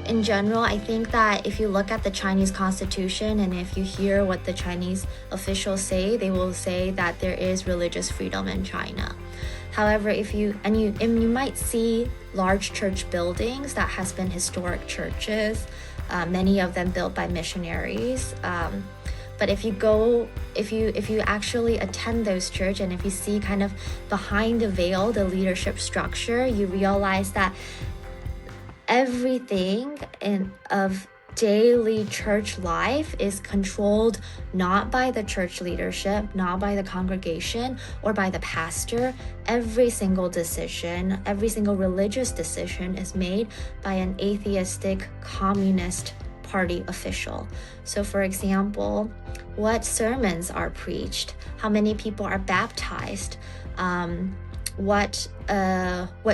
in general, I think that if you look at the Chinese constitution and if you hear what the Chinese officials say, they will say that there is religious freedom in China. However, if you might see large church buildings that has been historic churches, many of them built by missionaries. But if you actually attend those church and if you see kind of behind the veil, the leadership structure, you realize that everything of daily church life is controlled not by the church leadership, not by the congregation or by the pastor. Every single decision, every single religious decision is made by an atheistic communist party official. So for example, what sermons are preached, how many people are baptized, what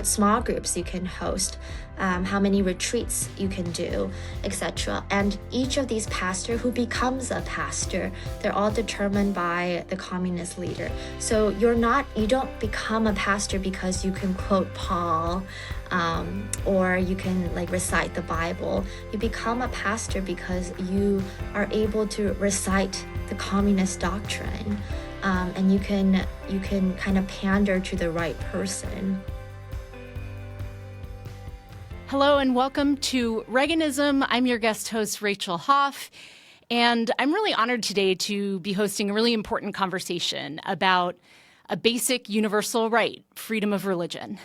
small groups you can host, how many retreats you can do, etc. And each of these pastors who becomes a pastor, they're all determined by the communist leader. So you don't become a pastor because you can quote Paul, or you can recite the Bible. You become a pastor because you are able to recite the communist doctrine. And you can kind of pander to the right person. Hello and welcome to Reaganism. I'm your guest host, Rachel Hoff, and I'm really honored today to be hosting a really important conversation about a basic universal right, freedom of religion,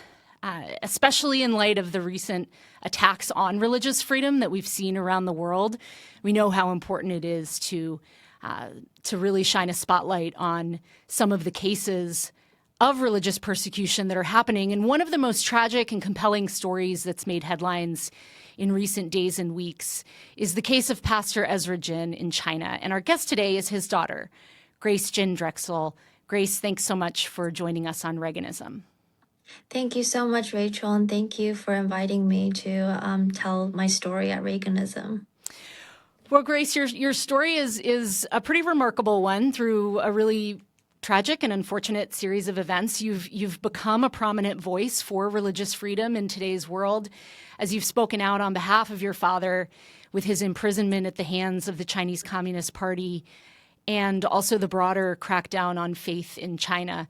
especially in light of the recent attacks on religious freedom that we've seen around the world. We know how important it is to really shine a spotlight on some of the cases of religious persecution that are happening. And one of the most tragic and compelling stories that's made headlines in recent days and weeks is the case of Pastor Ezra Jin in China. And our guest today is his daughter, Grace Jin Drexel. Grace, thanks so much for joining us on Reaganism. Thank you so much, Rachel, and thank you for inviting me to tell my story at Reaganism. Well, Grace, your story is a pretty remarkable one. Through a really tragic and unfortunate series of events, you've become a prominent voice for religious freedom in today's world, as you've spoken out on behalf of your father with his imprisonment at the hands of the Chinese Communist Party and also the broader crackdown on faith in China.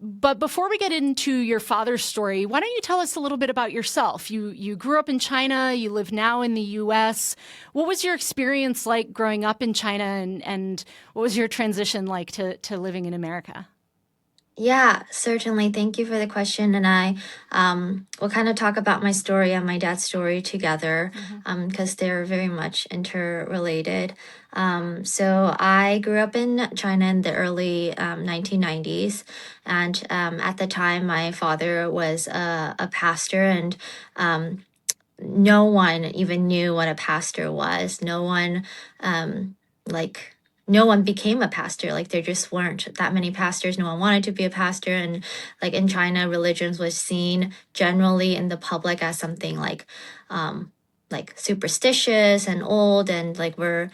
But before we get into your father's story, why don't you tell us a little bit about yourself? You grew up in China, you live now in the U.S. What was your experience like growing up in China, and what was your transition like to living in America? Yeah, certainly. Thank you for the question. And I will kind of talk about my story and my dad's story together because they're very much interrelated. So I grew up in China in the early 1990s. And at the time, my father was a pastor, and no one even knew what a pastor was. No one became a pastor. There just weren't that many pastors. No one wanted to be a pastor. And in China, religions was seen generally in the public as something like superstitious and old, and were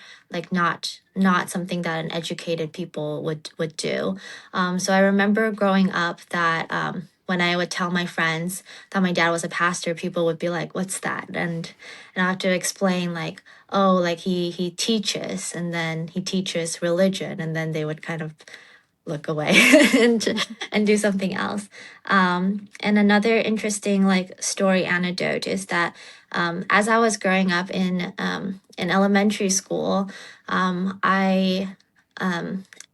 not something that an educated people would do. So I remember growing up that when I would tell my friends that my dad was a pastor, people would be like, "What's that?" And I have to explain he teaches, and then he teaches religion, and then they would kind of look away and do something else. And another interesting story anecdote is that as I was growing up in elementary school,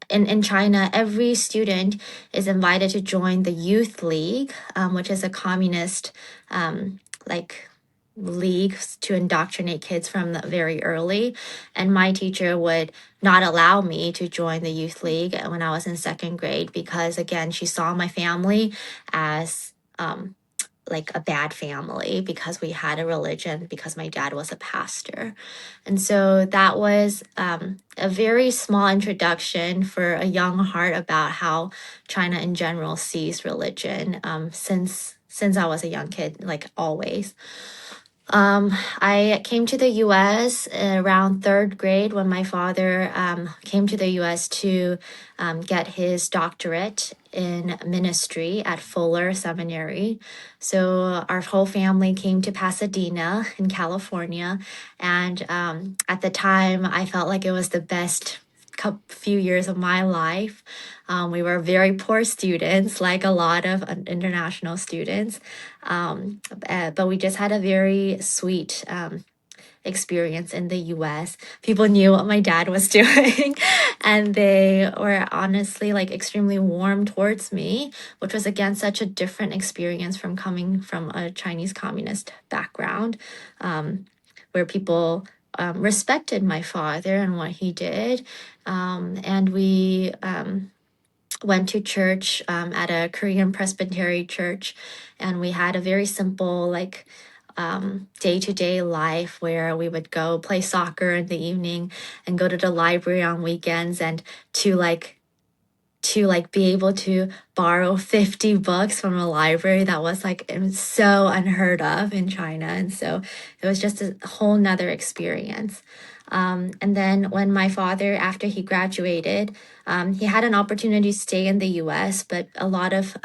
in China, every student is invited to join the Youth League, which is a communist league to indoctrinate kids from very early. And my teacher would not allow me to join the Youth League when I was in second grade because, again, she saw my family as a bad family because we had a religion, because my dad was a pastor. And so that was a very small introduction for a young heart about how China in general sees religion since I was a young kid, always. I came to the US around third grade when my father came to the US to get his doctorate in ministry at Fuller Seminary. So our whole family came to Pasadena in California. And at the time, I felt like it was the best few years of my life. We were very poor students, like a lot of international students. But we just had a very sweet experience in the US. People knew what my dad was doing, and they were honestly like extremely warm towards me, which was again such a different experience from coming from a Chinese communist background, where people respected my father and what he did. And we went to church at a Korean Presbyterian church, and we had a very simple, like, day-to-day life where we would go play soccer in the evening and go to the library on weekends, and to be able to borrow 50 books from a library that was like, it was so unheard of in China. And so it was just a whole nother experience. And then when my father, after he graduated, he had an opportunity to stay in the US, but a lot of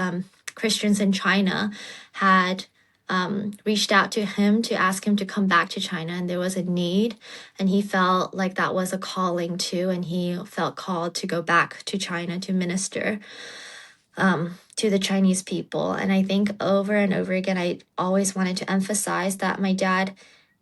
Christians in China had reached out to him to ask him to come back to China, and there was a need, and he felt like that was a calling too, and he felt called to go back to China to minister to the Chinese people. And I think over and over again, I always wanted to emphasize that my dad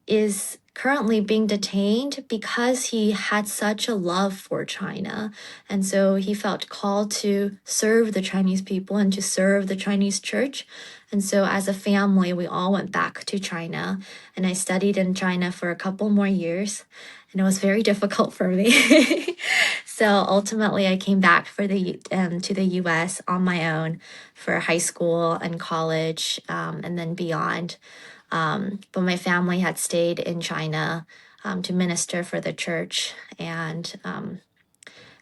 is currently being detained because he had such a love for China. And so he felt called to serve the Chinese people and to serve the Chinese church. And so as a family, we all went back to China, and I studied in China for a couple more years, and it was very difficult for me. So ultimately, I came back to the U.S. on my own for high school and college, and then beyond. But my family had stayed in China to minister for the church, and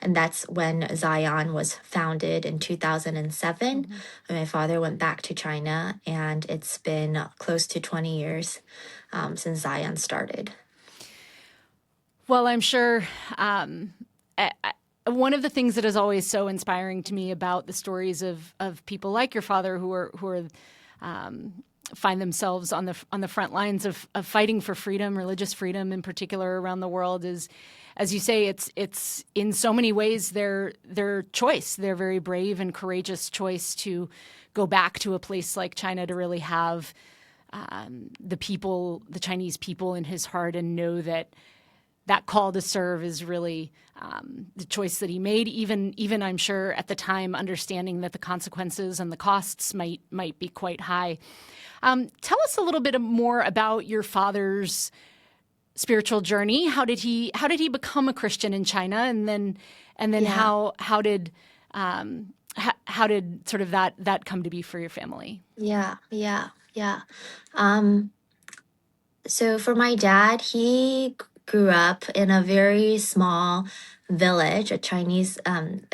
that's when Zion was founded in 2007. When my father went back to China, and it's been close to 20 years since Zion started. Well, I'm sure one of the things that is always so inspiring to me about the stories of people like your father who are find themselves on the front lines of fighting for freedom, religious freedom in particular around the world, is, as you say, it's in so many ways their choice, their very brave and courageous choice to go back to a place like China to really have the Chinese people in his heart, and know that call to serve is really the choice that he made, even I'm sure at the time understanding that the consequences and the costs might be quite high. Tell us a little bit more about your father's spiritual journey. How did he become a Christian in China, and then how did sort of that come to be for your family? Yeah. So for my dad, he grew up in a very small village, a Chinese,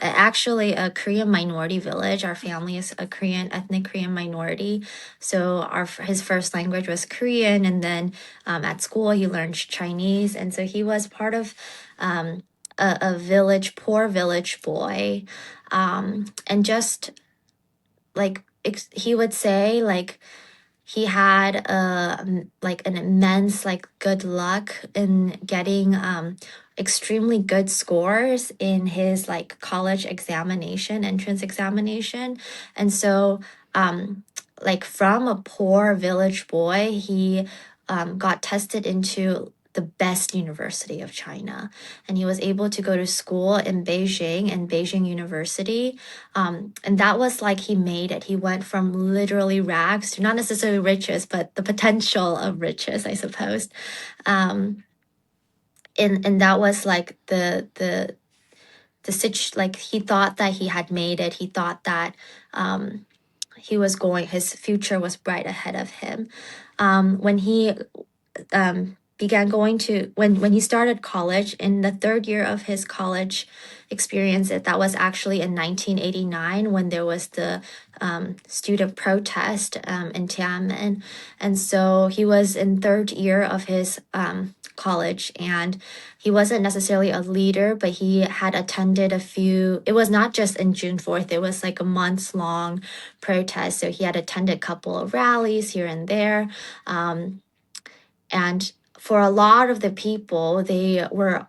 actually a Korean minority village. Our family is a ethnic Korean minority. So his first language was Korean, and then at school he learned Chinese. And so he was part of a poor village boy. And just like he would say, like, he had an immense good luck in getting extremely good scores in his college entrance examination. And so from a poor village boy, he got tested into the best university of China, and he was able to go to school in Beijing and Beijing University. And that was like he made it. He went from literally rags to not necessarily riches, but the potential of riches, I suppose. And that was like he thought that he had made it. He thought that his future was bright ahead of him. When he began going to when he started college in the third year of his college experience. That was actually in 1989 when there was the student protest in Tiananmen, and so he was in third year of his college, and he wasn't necessarily a leader, but he had attended a few. It was not just in June 4th; it was like a months long protest. So he had attended a couple of rallies here and there. And for a lot of the people, they were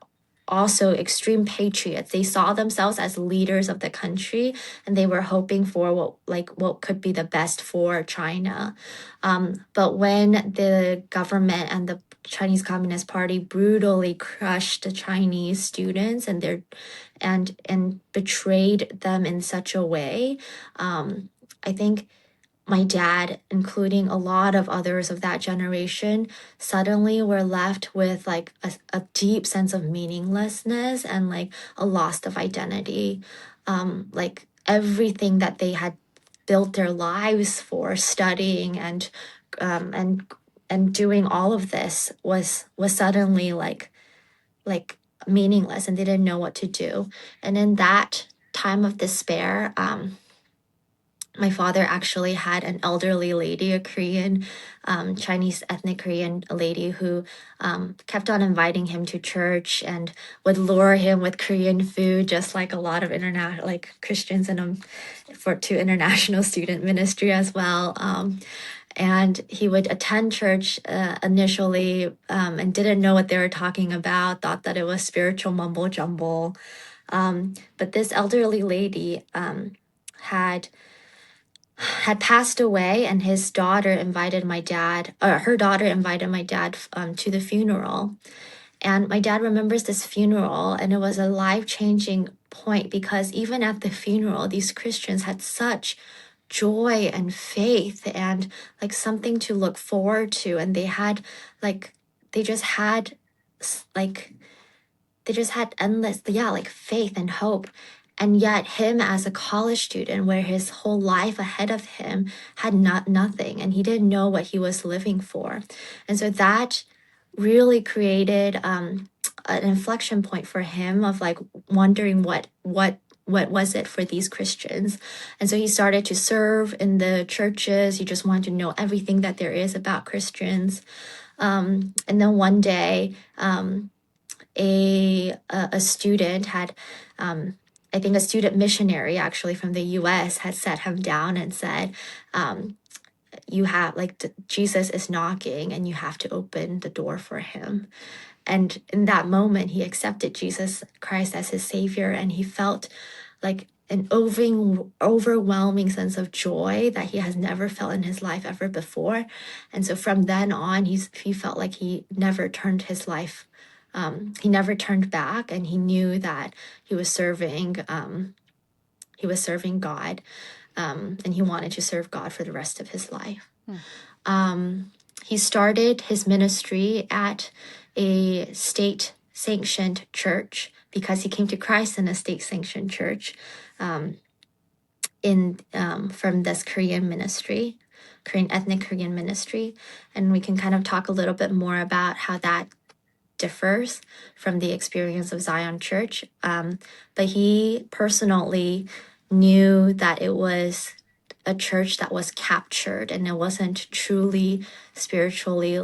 also extreme patriots. They saw themselves as leaders of the country, and they were hoping for what could be the best for China. But when the government and the Chinese Communist Party brutally crushed the Chinese students and betrayed them in such a way, I think my dad, including a lot of others of that generation, suddenly were left with like a deep sense of meaninglessness and like a loss of identity. Like everything that they had built their lives for, studying um, and and doing all of this was suddenly like meaningless, and they didn't know what to do. And in that time of despair, my father actually had an elderly lady, a Korean, Chinese ethnic Korean lady who kept on inviting him to church and would lure him with Korean food, just like a lot of international, like Christians to international student ministry as well. And he would attend church initially and didn't know what they were talking about, thought that it was spiritual mumbo jumbo. But this elderly lady had passed away, and her daughter invited my dad to the funeral. And my dad remembers this funeral, and it was a life-changing point because even at the funeral, these Christians had such joy and faith and like something to look forward to, and like they just had like endless, like faith and hope. And yet him as a college student, where his whole life ahead of him had nothing, and he didn't know what he was living for. And so that really created an inflection point for him of like wondering what was it for these Christians. And so he started to serve in the churches. He just wanted to know everything that there is about Christians. And then one day, a student had, I think a student missionary actually from the US had sat him down and said, you have Jesus is knocking and you have to open the door for him. And in that moment, he accepted Jesus Christ as his savior, and he felt like an overwhelming sense of joy that he has never felt in his life ever before. And so from then on, he felt like he never turned his life. He never turned back, and he knew that he was serving God, and he wanted to serve God for the rest of his life. He started his ministry at a state-sanctioned church because he came to Christ in a state-sanctioned church from this Korean ethnic Korean ministry. And we can kind of talk a little bit more about how that differs from the experience of Zion Church. But he personally knew that it was a church that was captured, and it wasn't truly spiritually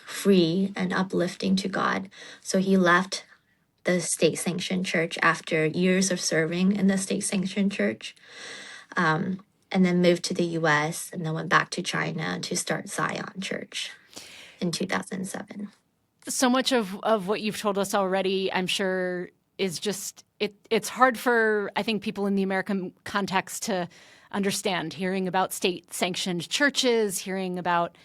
free and uplifting to God. So he left the state-sanctioned church after years of serving in the state-sanctioned church, and then moved to the US, and then went back to China to start Zion Church in 2007. So much of what you've told us already, I'm sure, is just, it's hard for, I think, people in the American context to understand, hearing about state-sanctioned churches, hearing about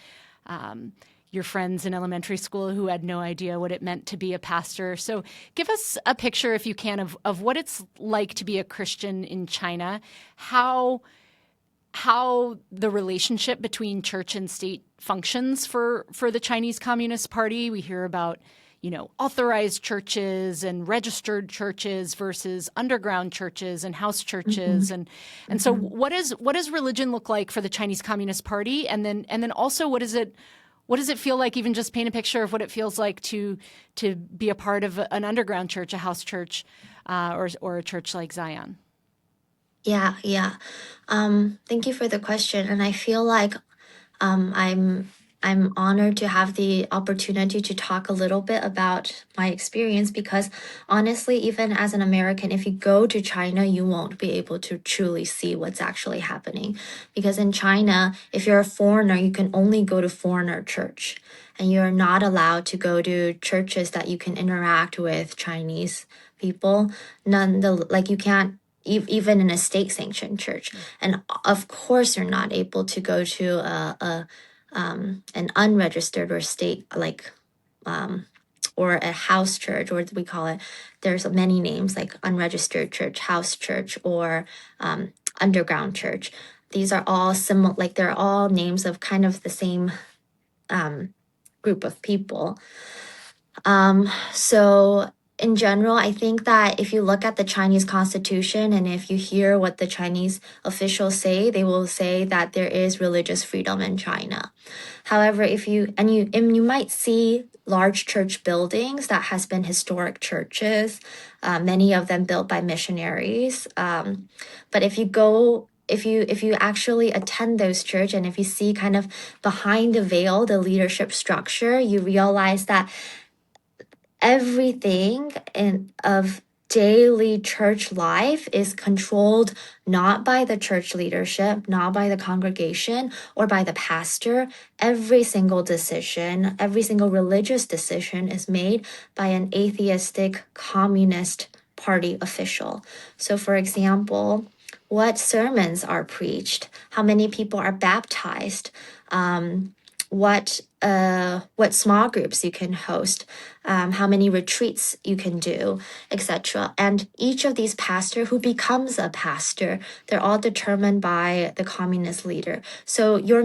your friends in elementary school who had no idea what it meant to be a pastor. So give us a picture, if you can, of what it's like to be a Christian in China, how the relationship between church and state functions for the Chinese Communist Party. We hear about, authorized churches and registered churches versus underground churches and house churches. And so what does religion look like for the Chinese Communist Party? And then also what does it What does it feel like? Even just paint a picture of what it feels like to be a part of an underground church, a house church, or a church like Zion. Yeah. Thank you for the question, and I feel like I'm honored to have the opportunity to talk a little bit about my experience because honestly, even as an American, if you go to China, you won't be able to truly see what's actually happening. Because in China, if you're a foreigner, you can only go to foreigner church, and you're not allowed to go to churches that you can interact with Chinese people. Like you can't even in a state sanctioned church. And of course, you're not able to go to an unregistered or state like or a house church, or we call it, there's many names like unregistered church, house church, or underground church. These are all similar, like they're all names of kind of the same group of people. So in general, I think that if you look at the Chinese constitution and if you hear what the Chinese officials say, they will say that there is religious freedom in China. However, if you might see large church buildings that has been historic churches, many of them built by missionaries. But if you actually attend those church and if you see kind of behind the veil, the leadership structure, you realize that everything of daily church life is controlled not by the church leadership, not by the congregation, or by the pastor. Every single decision, every single religious decision is made by an atheistic communist party official. So, for example, what sermons are preached, how many people are baptized, what small groups you can host, how many retreats you can do, etc. And each of these pastors who becomes a pastor, they're all determined by the communist leader. So you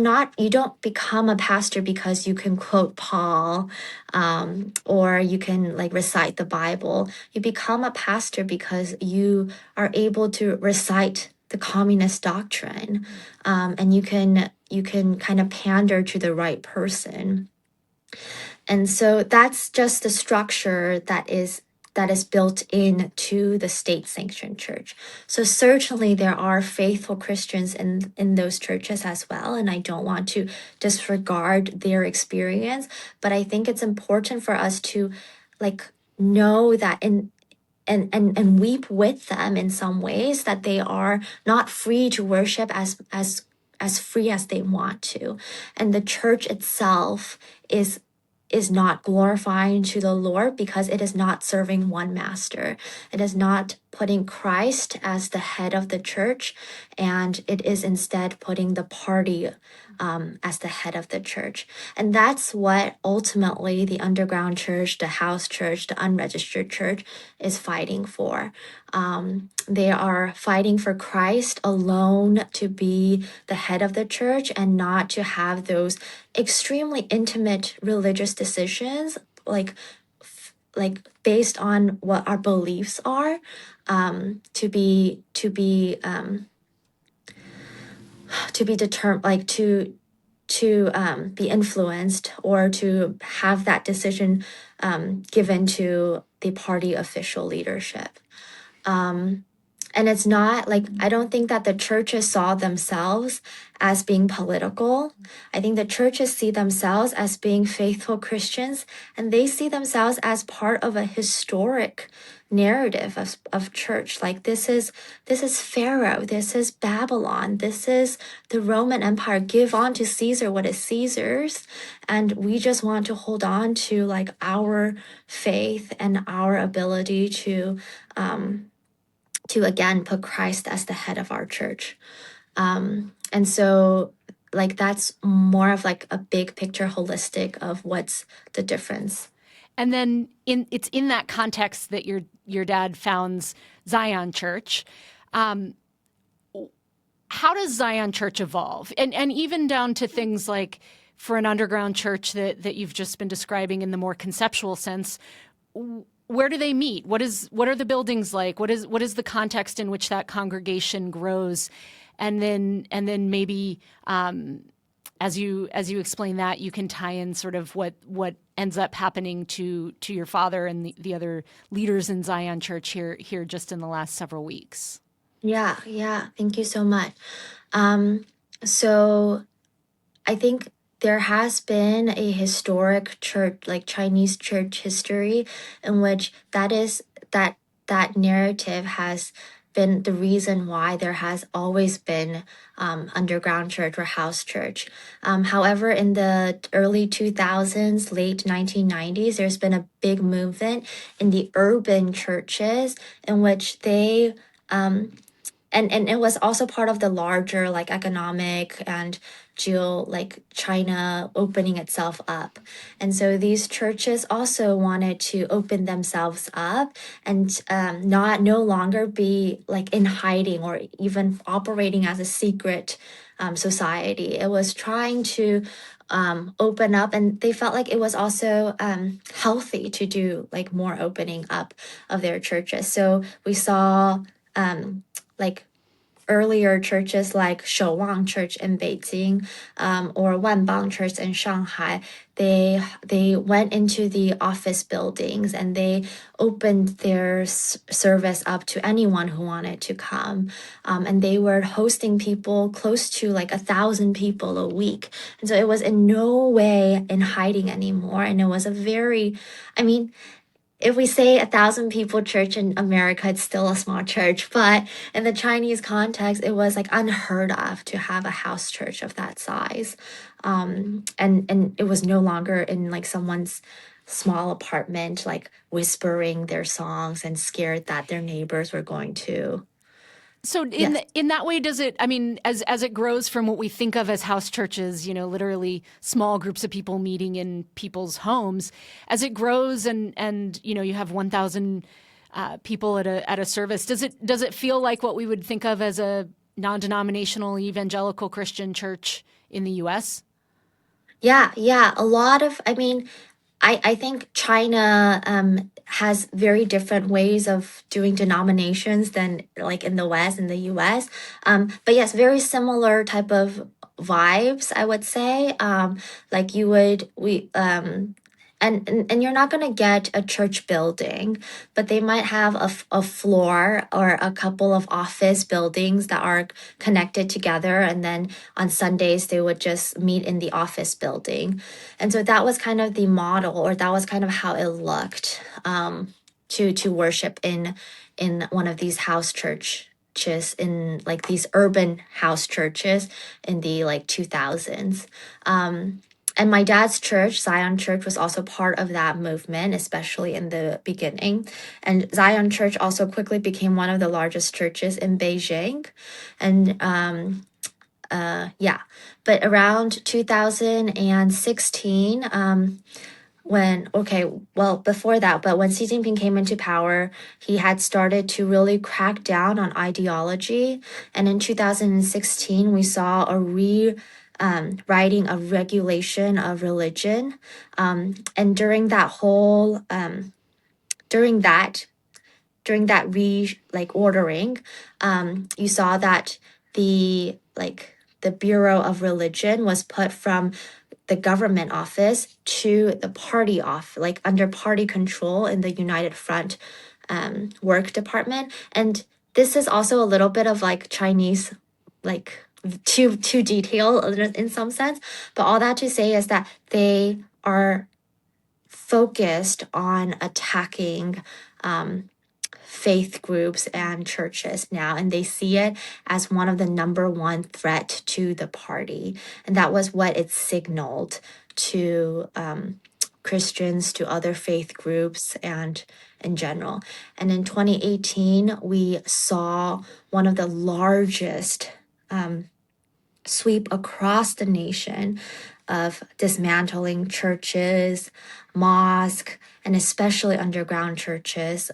don't become a pastor because you can quote Paul, or you can like recite the Bible. You become a pastor because you are able to recite the communist doctrine, and you can kind of pander to the right person. And so that's just the structure that is built into the state-sanctioned church. So certainly there are faithful Christians in those churches as well, and I don't want to disregard their experience, but I think it's important for us to like know that and weep with them in some ways, that they are not free to worship as free as they want to. And the church itself is not glorifying to the Lord because it is not serving one master. It is not putting Christ as the head of the church, and it is instead putting the party as the head of the church. And that's what ultimately the underground church, the house church, the unregistered church is fighting for. They are fighting for Christ alone to be the head of the church and not to have those extremely intimate religious decisions, like based on what our beliefs are, to be determined, like to be influenced or to have that decision given to the party official leadership. And it's not like, I don't think that the churches saw themselves as being political. I think the churches see themselves as being faithful Christians, and they see themselves as part of a historic narrative of church. Like this is Pharaoh, this is Babylon, this is the Roman Empire. Give on to Caesar what is Caesar's, and we just want to hold on to like our faith and our ability to again put Christ as the head of our church. And so like that's more of like a big picture holistic of what's the difference. And then it's in that context that your dad founds Zion Church. How does Zion Church evolve? And even down to things like for an underground church that you've just been describing in the more conceptual sense, where do they meet? What are the buildings like? What is the context in which that congregation grows? And then maybe as you explain that, you can tie in sort of what ends up happening to your father and the other leaders in Zion Church here just in the last several weeks. Yeah, yeah. Thank you so much. Um, so I think there has been a historic church, like Chinese church history, in which that narrative has been the reason why there has always been underground church or house church. However, in the early 2000s, late 1990s, there's been a big movement in the urban churches in which they and it was also part of the larger like economic and like China opening itself up. And so these churches also wanted to open themselves up and not no longer be like in hiding or even operating as a secret society. It was trying to open up, and they felt like it was also healthy to do like more opening up of their churches. So we saw like earlier churches like Shouwang Church in Beijing or Wanbang Church in Shanghai. They went into the office buildings and they opened their service up to anyone who wanted to come. And they were hosting people close to like 1,000 people a week. And so it was in no way in hiding anymore. And it was a very, I mean, if we say 1,000 people church in America, it's still a small church. But in the Chinese context, it was like unheard of to have a house church of that size. And it was no longer in like someone's small apartment, like whispering their songs and scared that their neighbors were going to. So Yes. in that way, does it? I mean, as it grows from what we think of as house churches, literally small groups of people meeting in people's homes, as it grows and you have 1,000 people at a service, does it feel like what we would think of as a non-denominational evangelical Christian church in the U.S.? Yeah, yeah. A lot of, I mean, I think China has very different ways of doing denominations than like in the West, in the US. But yes, very similar type of vibes, I would say. Like you would, and you're not going to get a church building, but they might have a floor or a couple of office buildings that are connected together. And then on Sundays, they would just meet in the office building. And so that was kind of the model, or that was kind of how it looked to worship in one of these house churches, in like these urban house churches in the like 2000s. And my dad's church, Zion Church, was also part of that movement, especially in the beginning. And Zion Church also quickly became one of the largest churches in Beijing. And yeah, but around 2016, before that, but when Xi Jinping came into power, he had started to really crack down on ideology. And in 2016, we saw a writing of regulation of religion. And during that whole, during that ordering, you saw that the Bureau of Religion was put from the government office to the party off, like under party control in the United Front work department. And this is also a little bit of like Chinese, like too detailed in some sense. But all that to say is that they are focused on attacking faith groups and churches now, and they see it as one of the number one threat to the party. And that was what it signaled to Christians, to other faith groups, and in general. And in 2018, we saw one of the largest sweep across the nation of dismantling churches, mosques, and especially underground churches,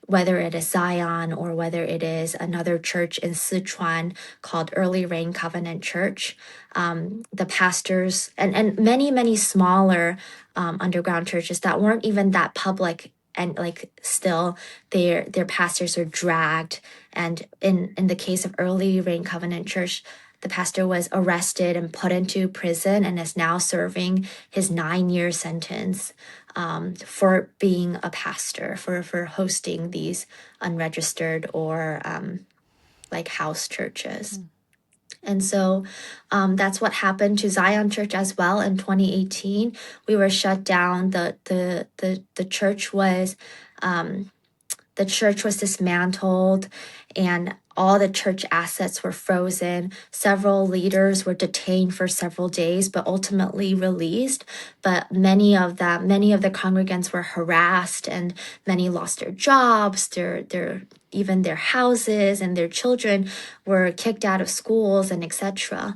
whether it is Zion or whether it is another church in Sichuan called Early Rain Covenant Church. The pastors and many smaller underground churches that weren't even that public, and like still their pastors are dragged. And in the case of Early Rain Covenant Church, the pastor was arrested and put into prison and is now serving his 9-year sentence for being a pastor, for hosting these unregistered or like house churches. And so that's what happened to Zion Church as well in 2018. We were shut down. The church was dismantled, and all the church assets were frozen. Several leaders were detained for several days, but ultimately released. But many of the congregants were harassed, and many lost their jobs, even their houses, and their children were kicked out of schools and etc.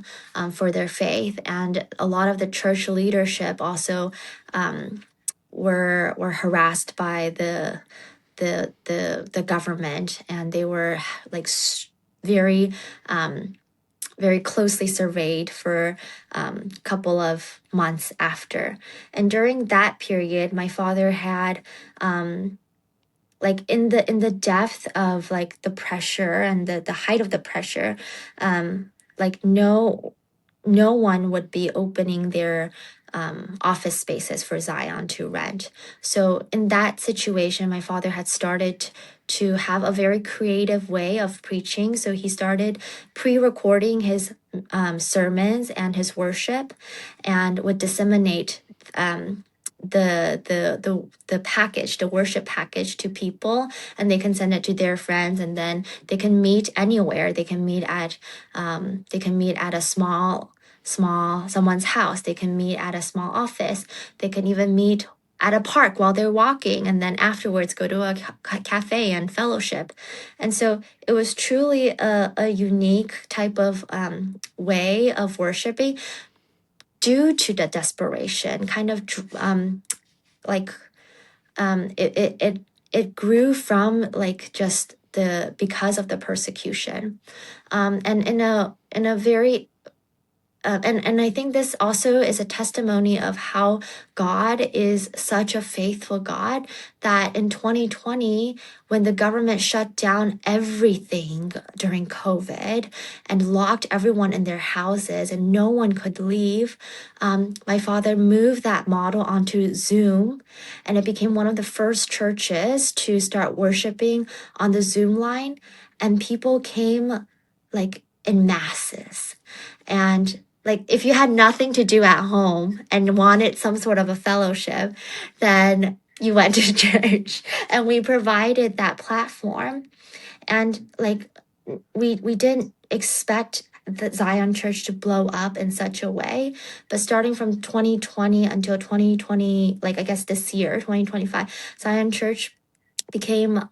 For their faith. And a lot of the church leadership also were harassed by the government, and they were like very very closely surveyed for a couple of months after. And during that period, my father had like in the depth of like the pressure and the height of the pressure, like no one would be opening their office spaces for Zion to rent. So in that situation, my father had started to have a very creative way of preaching. So he started pre-recording his sermons and his worship, and would disseminate the package, the worship package, to people, and they can send it to their friends, and then they can meet anywhere. They can meet at a small someone's house. They can meet at a small office. They can even meet at a park while they're walking, and then afterwards go to a cafe and fellowship. And so it was truly a unique type of way of worshiping, due to the desperation, kind of it grew from like just because of the persecution, and in a very and I think this also is a testimony of how God is such a faithful God, that in 2020, when the government shut down everything during COVID and locked everyone in their houses and no one could leave, my father moved that model onto Zoom, and it became one of the first churches to start worshiping on the Zoom line, and people came like in masses. And like, if you had nothing to do at home and wanted some sort of a fellowship, then you went to church, and we provided that platform. And like, we didn't expect the Zion Church to blow up in such a way, but starting from 2020 until 2020, like I guess this year, 2025, Zion Church became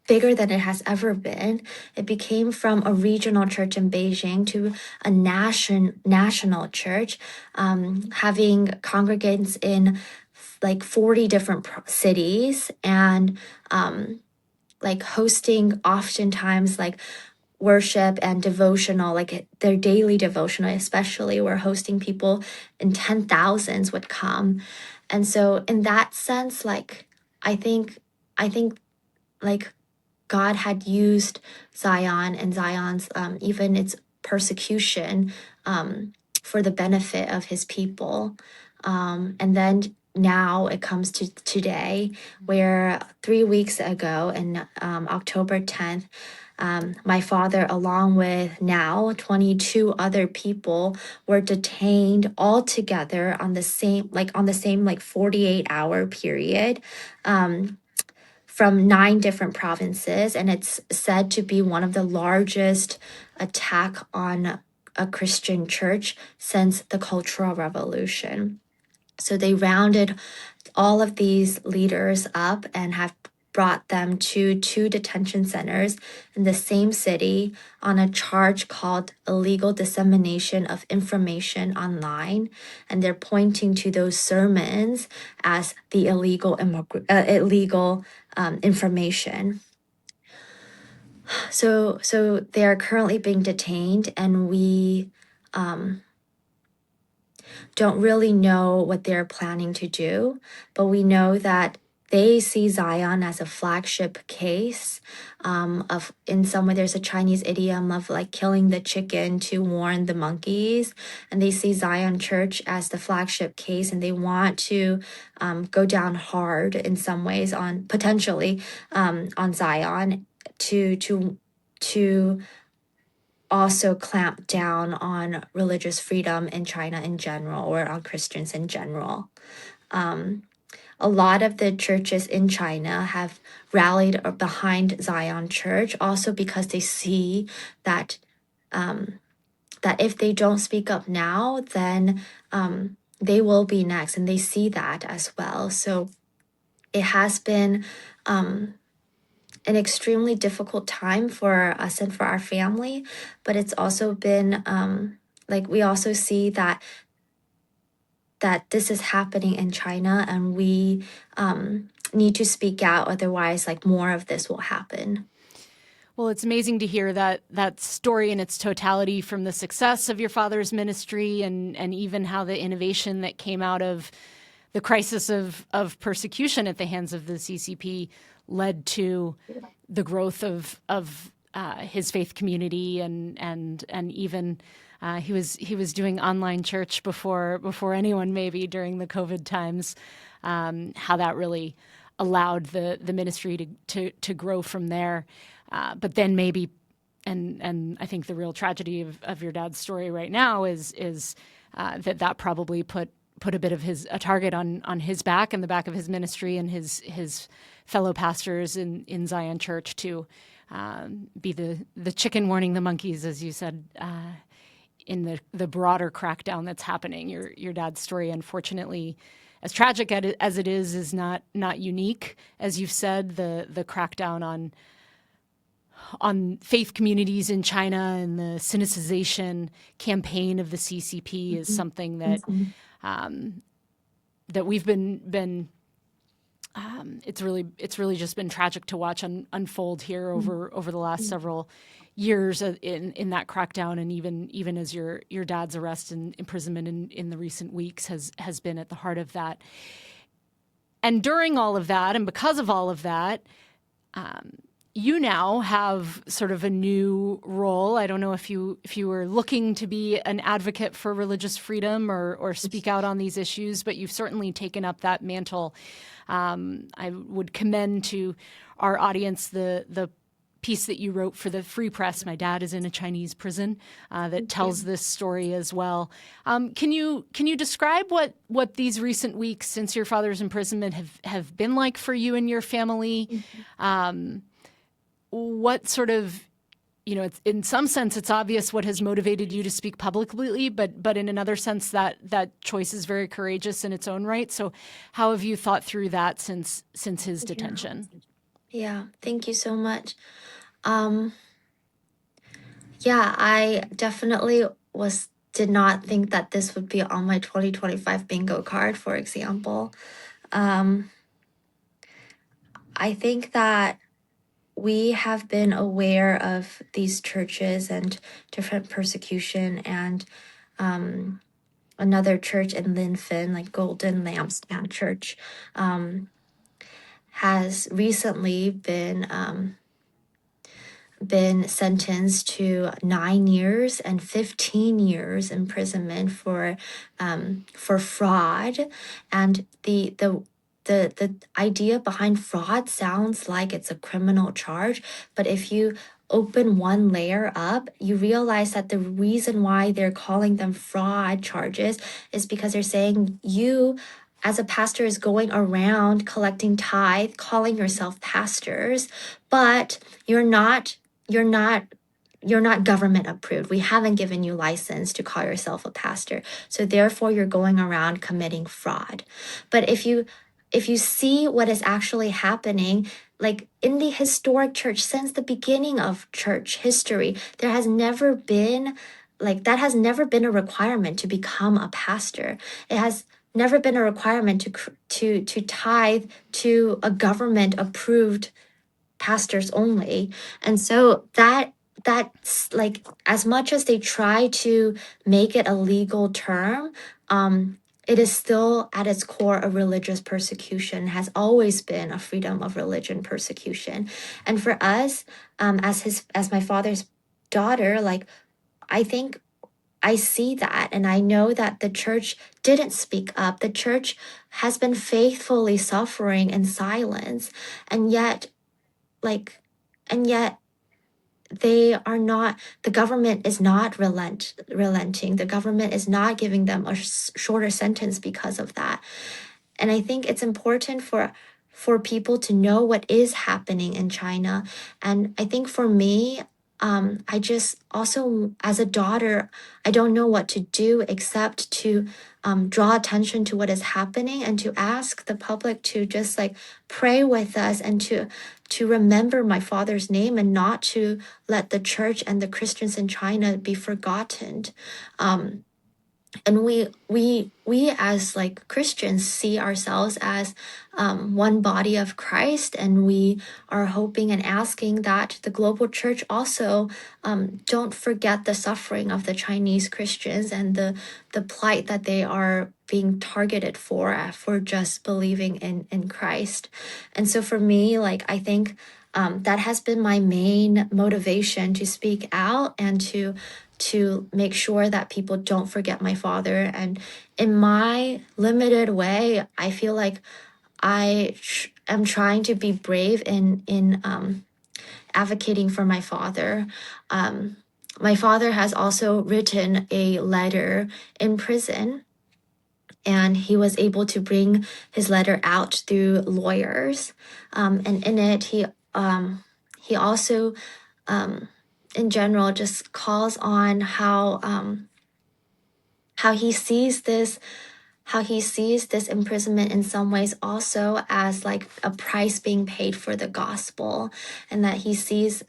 bigger than it has ever been. It became from a regional church in Beijing to a national church, having congregants in like 40 different cities, and like hosting oftentimes like worship and devotional, like their daily devotional especially, were hosting people in 10,000s would come. And so in that sense, like I think like God had used Zion and Zion's even its persecution for the benefit of his people. And then now it comes to today, where 3 weeks ago, in October 10th, my father, along with now 22 other people, were detained all together on the same 48-hour period, from 9 different provinces, and it's said to be one of the largest attack on a Christian church since the Cultural Revolution. So they rounded all of these leaders up and have brought them to 2 detention centers in the same city on a charge called illegal dissemination of information online. And they're pointing to those sermons as the illegal information. So they are currently being detained, and we don't really know what they're planning to do, but we know that they see Zion as a flagship case of, in some way, there's a Chinese idiom of like killing the chicken to warn the monkeys. And they see Zion Church as the flagship case, and they want to go down hard in some ways on potentially on Zion to also clamp down on religious freedom in China in general, or on Christians in general. A lot of the churches in China have rallied behind Zion Church also because they see that that if they don't speak up now, then they will be next, and they see that as well. So it has been an extremely difficult time for us and for our family, but it's also been like we also see that this is happening in China, and we need to speak out, otherwise like more of this will happen. Well, it's amazing to hear that story in its totality, from the success of your father's ministry and even how the innovation that came out of the crisis of persecution at the hands of the CCP led to the growth of his faith community, and even he was doing online church before anyone, maybe during the COVID times. How that really allowed the ministry to grow from there. But then maybe, and I think the real tragedy of your dad's story right now is that probably put a bit of a target on his back and the back of his ministry and his fellow pastors in Zion Church to be the chicken warning the monkeys, as you said, in the broader crackdown that's happening. Your dad's story, unfortunately, as tragic as it is not unique. As you've said, the crackdown on faith communities in China and the Sinicization campaign of the CCP is something that that we've been it's really just been tragic to watch unfold here over the last several years in that crackdown, and even as your dad's arrest and imprisonment in the recent weeks has been at the heart of that. And during all of that, and because of all of that, you now have sort of a new role. I don't know if you were looking to be an advocate for religious freedom or speak out on these issues, but you've certainly taken up that mantle. I would commend to our audience the piece that you wrote for the Free Press, "My Dad is in a Chinese Prison," that tells this story as well. Can you describe what these recent weeks since your father's imprisonment have been like for you and your family? What sort of, it's, in some sense, it's obvious what has motivated you to speak publicly, but in another sense, that choice is very courageous in its own right. So how have you thought through that since his detention? Yeah, thank you so much. Yeah, I definitely did not think that this would be on my 2025 bingo card, for example. I think that we have been aware of these churches and different persecution, and another church in Linfen, like Golden Lampstand Church, has recently been sentenced to 9 years and 15 years imprisonment for fraud. And the idea behind fraud sounds like it's a criminal charge, but if you open one layer up, you realize that the reason why they're calling them fraud charges is because they're saying you, as a pastor, is going around collecting tithe, calling yourself pastors, but you're not government approved. We haven't given you license to call yourself a pastor. So therefore you're going around committing fraud. But if you see what is actually happening, like in the historic church, since the beginning of church history, there has never been that has never been a requirement to become a pastor. It has never been a requirement to tithe to a government approved pastors only. And so that's like, as much as they try to make it a legal term, it is still at its core a religious persecution, has always been a freedom of religion persecution. And for us, as my father's daughter, like, I think I see that, and I know that the church didn't speak up. The church has been faithfully suffering in silence, and yet, like, and yet they are not, the government is not relenting. The government is not giving them a shorter sentence because of that. And I think it's important for people to know what is happening in China. And I think for me, I just also, as a daughter, I don't know what to do except to draw attention to what is happening and to ask the public to just like pray with us and to remember my father's name and not to let the church and the Christians in China be forgotten. And we as like Christians see ourselves as one body of Christ, and we are hoping and asking that the global church also don't forget the suffering of the Chinese Christians and the plight that they are being targeted for just believing in Christ. And so for me, like, I think that has been my main motivation to speak out and to make sure that people don't forget my father. And in my limited way, I feel like I am trying to be brave in advocating for my father. My father has also written a letter in prison, and he was able to bring his letter out through lawyers. And in it, he also in general just calls on how he sees this imprisonment in some ways also as like a price being paid for the gospel, and that he sees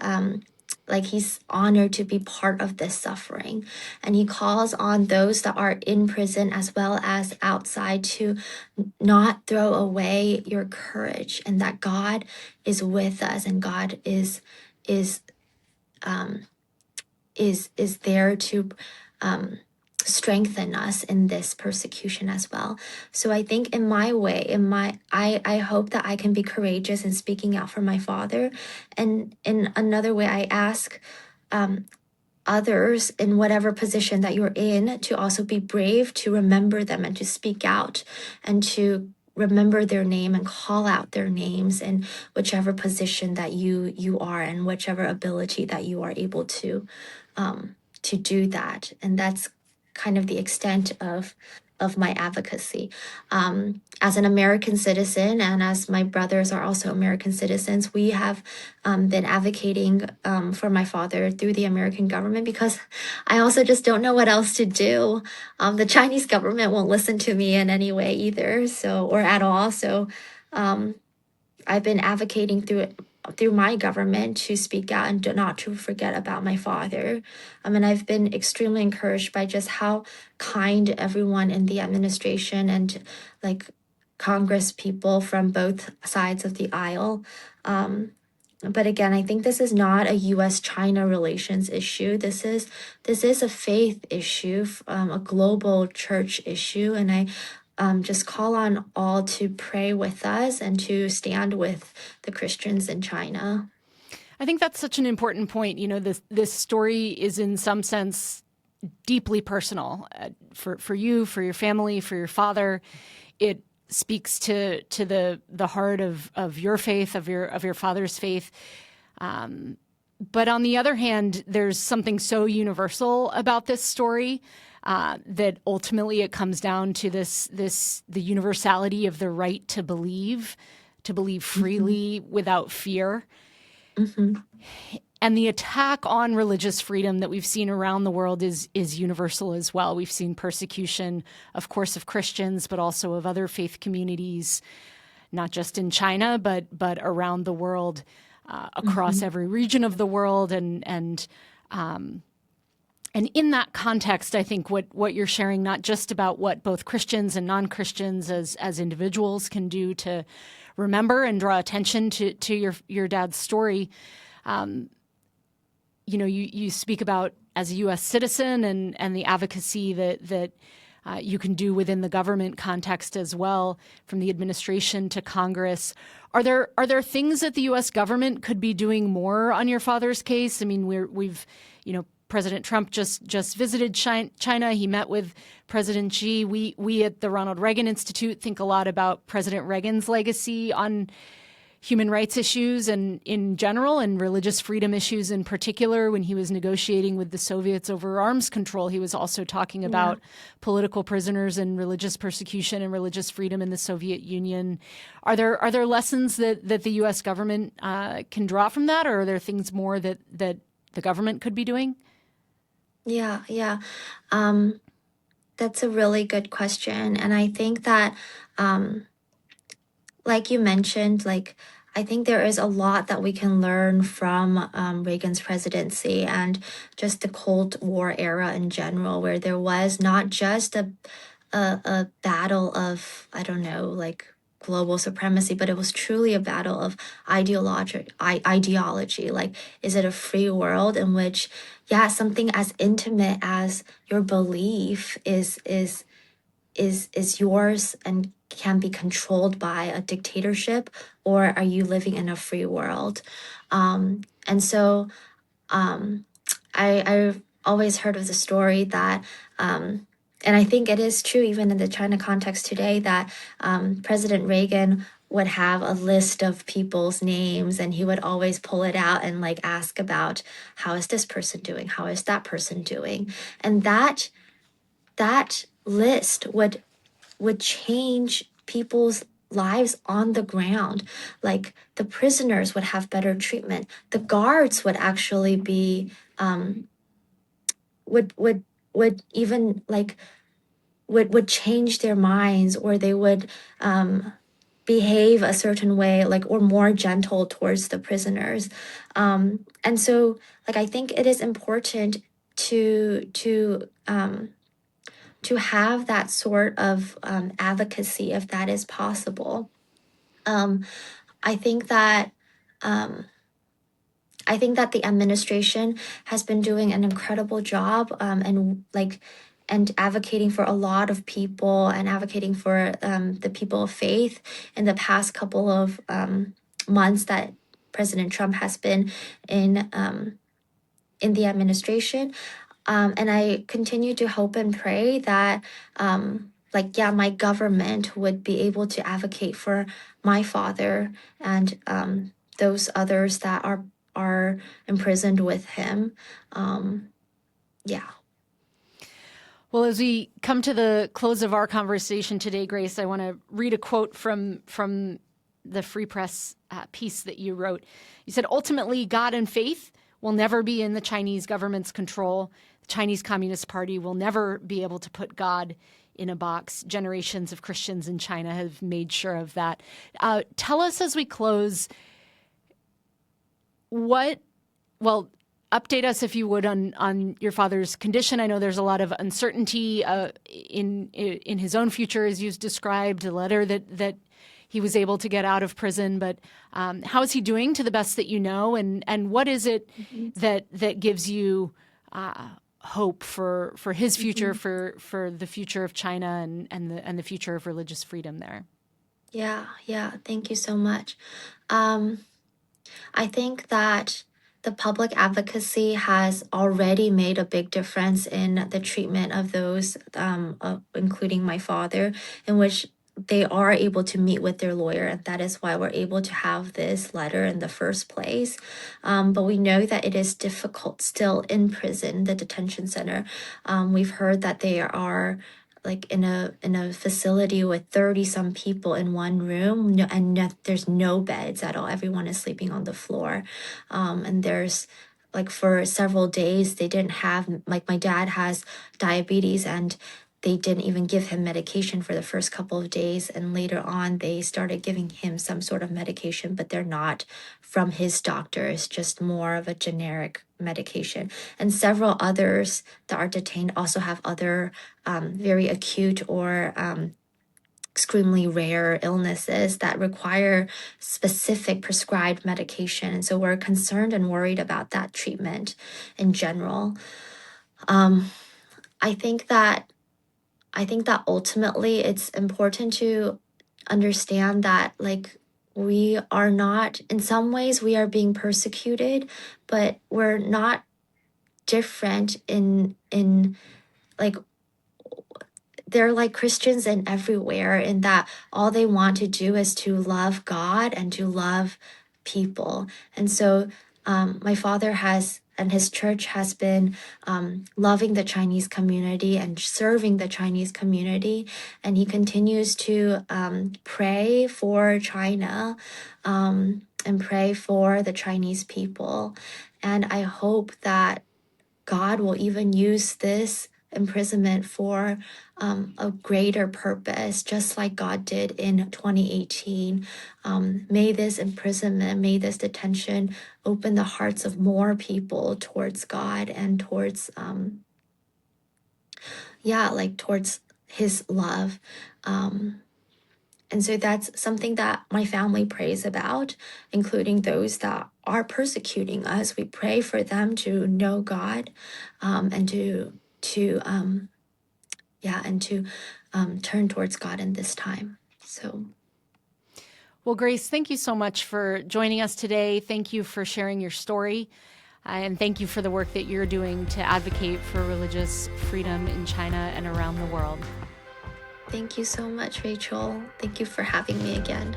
like he's honored to be part of this suffering. And he calls on those that are in prison as well as outside to not throw away your courage, and that God is with us, and God is there to strengthen us in this persecution as well. So I think in my way, I hope that I can be courageous in speaking out for my father. And in another way, I ask others in whatever position that you're in to also be brave, to remember them and to speak out and to remember their name and call out their names in whichever position that you are and whichever ability that you are able to do that. And that's kind of the extent of my advocacy. As an American citizen, and as my brothers are also American citizens, we have been advocating for my father through the American government, because I also just don't know what else to do. The Chinese government won't listen to me in any way either, or at all. So I've been advocating through my government to speak out and not to forget about my father. And I've been extremely encouraged by just how kind everyone in the administration and like Congress people from both sides of the aisle. But again, I think this is not a U.S.-China relations issue. This is a faith issue, a global church issue, and I just call on all to pray with us and to stand with the Christians in China. I think that's such an important point. You know, this story is in some sense deeply personal for you, for your family, for your father. It speaks to the heart of your faith, of your father's faith. But on the other hand, there's something so universal about this story that ultimately it comes down to the universality of the right to believe freely without fear. Mm-hmm. And the attack on religious freedom that we've seen around the world is universal as well. We've seen persecution, of course, of Christians, but also of other faith communities, not just in China, but around the world, across every region of the world. And in that context, I think what you're sharing, not just about what both Christians and non-Christians as individuals can do to remember and draw attention to your dad's story. You speak about as a U.S. citizen and the advocacy that you can do within the government context as well, from the administration to Congress. Are there things that the U.S. government could be doing more on your father's case? I mean, we've President Trump just visited China. He met with President Xi. We at the Ronald Reagan Institute think a lot about President Reagan's legacy on human rights issues and in general, and religious freedom issues in particular. When he was negotiating with the Soviets over arms control, he was also talking about political prisoners and religious persecution and religious freedom in the Soviet Union. Are there lessons that the U.S. government can draw from that, or are there things more that the government could be doing? Yeah. That's a really good question. And I think that, like you mentioned, I think there is a lot that we can learn from Reagan's presidency and just the Cold War era in general, where there was not just a battle of, I don't know, global supremacy, but it was truly a battle of ideology. Like, is it a free world in which, something as intimate as your belief is yours and can be controlled by a dictatorship, or are you living in a free world? And so I've always heard of the story that, and I think it is true even in the China context today, that President Reagan would have a list of people's names, and he would always pull it out and ask about, how is this person doing? How is that person doing? And that list would change people's lives on the ground. Like, the prisoners would have better treatment. The guards would actually be would even would change their minds, or they would behave a certain way, or more gentle towards the prisoners. And so I think it is important to have that sort of advocacy, if that is possible. I think that the administration has been doing an incredible job, and advocating for a lot of people, and advocating for the people of faith in the past couple of months that President Trump has been in the administration. And I continue to hope and pray that, my government would be able to advocate for my father and those others that are imprisoned with him. Well, as we come to the close of our conversation today, Grace, I want to read a quote from the Free Press piece that you wrote. You said, "Ultimately, God and faith will never be in the Chinese government's control. The Chinese Communist Party will never be able to put God in a box. Generations of Christians in China have made sure of that." Tell us as we close, update us, if you would, on your father's condition. I know there's a lot of uncertainty in his own future, as you described, a letter that he was able to get out of prison. But how is he doing, to the best that you know? And what is it that gives you hope for his future, for the future of China and the future of religious freedom there? Yeah. Thank you so much. I think that the public advocacy has already made a big difference in the treatment of those, including my father, in which they are able to meet with their lawyer. And that is why we're able to have this letter in the first place. But we know that it is difficult still in prison, the detention center. We've heard that they are in a facility with 30 some people in one room, and there's no beds at all. Everyone is sleeping on the floor. And there's for several days, they didn't have, my dad has diabetes, and they didn't even give him medication for the first couple of days. And later on, they started giving him some sort of medication, but they're not from his doctor. It's just more of a generic medication. And several others that are detained also have other very acute or extremely rare illnesses that require specific prescribed medication. And so we're concerned and worried about that treatment in general. I think that I think that ultimately it's important to understand that, like, we are not, in some ways, we are being persecuted, but we're not different in like, they're like Christians in everywhere, in that all they want to do is to love God and to love people. And so my father has, and his church has been loving the Chinese community and serving the Chinese community. And he continues to pray for China and pray for the Chinese people. And I hope that God will even use this imprisonment for a greater purpose, just like God did in 2018. May this imprisonment, may this detention open the hearts of more people towards God and towards, towards his love. And so that's something that my family prays about, including those that are persecuting us. We pray for them to know God, and to turn towards God in this time. So, Well, Grace, thank you so much for joining us today. Thank you for sharing your story. And thank you for the work that you're doing to advocate for religious freedom in China and around the world. thank you so much, Rachel. Thank you for having me again.